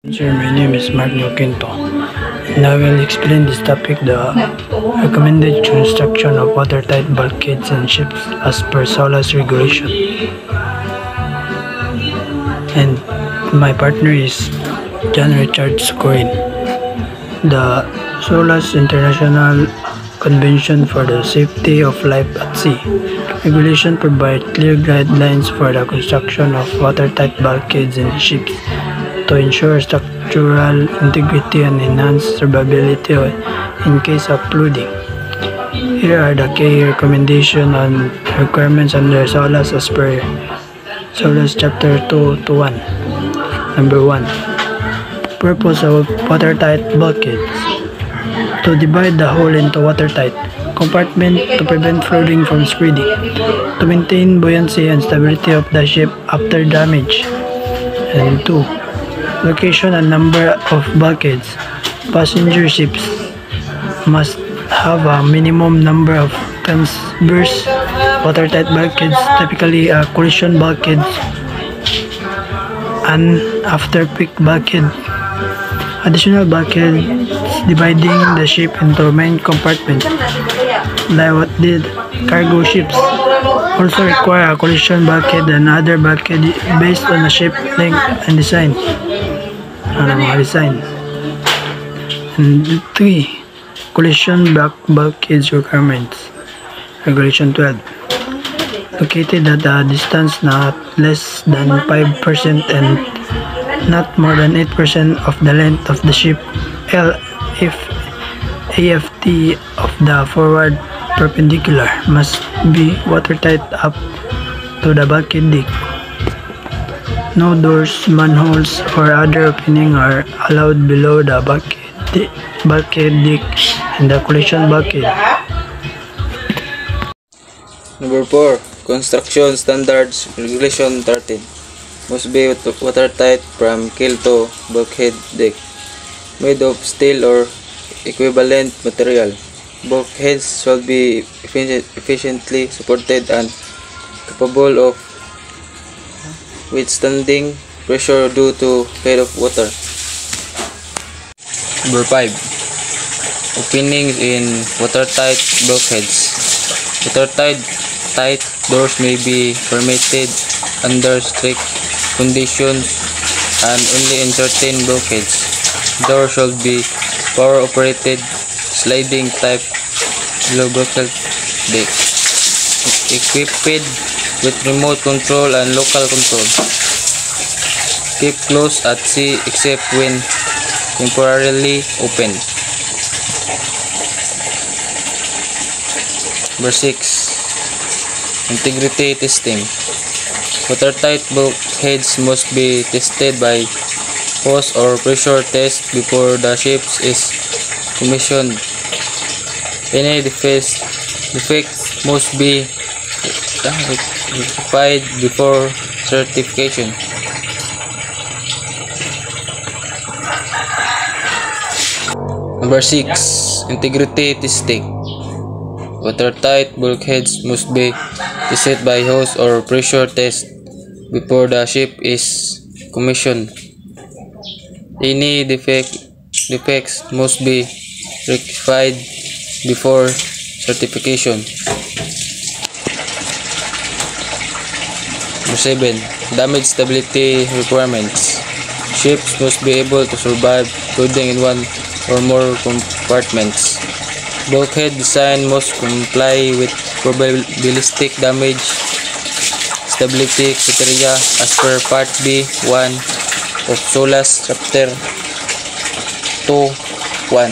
Sir, my name is Mark Quinto, and I will explain this topic, the recommended construction of watertight bulkheads in ships as per SOLAS regulation. And my partner is John Richard Socorin. The SOLAS International Convention for the Safety of Life at Sea regulation provide clear guidelines for the construction of watertight bulkheads in ships to ensure structural integrity and enhance survivability in case of flooding. Here are the key recommendations and requirements under SOLAS as per SOLAS Chapter 2:1. Number 1. Purpose of watertight bulkheads: to divide the hull into watertight compartment to prevent flooding from spreading, to maintain buoyancy and stability of the ship after damage. And 2. Location and number of bulkheads. Passenger ships must have a minimum number of transverse watertight bulkheads, typically a collision bulkhead and after-peak bulkhead. Additional bulkheads dividing the ship into main compartments, like what did cargo ships, also require a collision bulkhead and other bulkhead based on the ship length and design. And 3. Collision bulkheads requirements. Regulation 12. Located at a distance not less than 5% and not more than 8% of the length of the ship, L if AFT of the forward perpendicular must be watertight up to the bulkhead deck. No doors, manholes, or other opening are allowed below the bulkhead deck and the collision bulkhead. Number 4. Construction Standards Regulation 13. Must be watertight from keel to bulkhead deck, made of steel or equivalent material. Bulkheads should be efficiently supported and capable of withstanding pressure due to head of water. Number 5. Openings in watertight bulkheads. Watertight doors may be permitted under strict conditions and only in certain bulkheads. Doors should be power operated sliding type below bulkhead deck, equipped with remote control and local control. Keep closed at sea except when temporarily opened. Number 6. Integrity testing. Watertight bulkheads must be tested by force or pressure test before the ship is commissioned. Any defects must be rectified before certification. Number 6. Integrity testing. Watertight bulkheads must be tested by hose or pressure test before the ship is commissioned. Any defects must be rectified before certification. Number 7. Damage stability requirements. Ships must be able to survive flooding in one or more compartments. Bulkhead design must comply with probabilistic damage stability criteria as per Part B1 of SOLAS Chapter 2:1.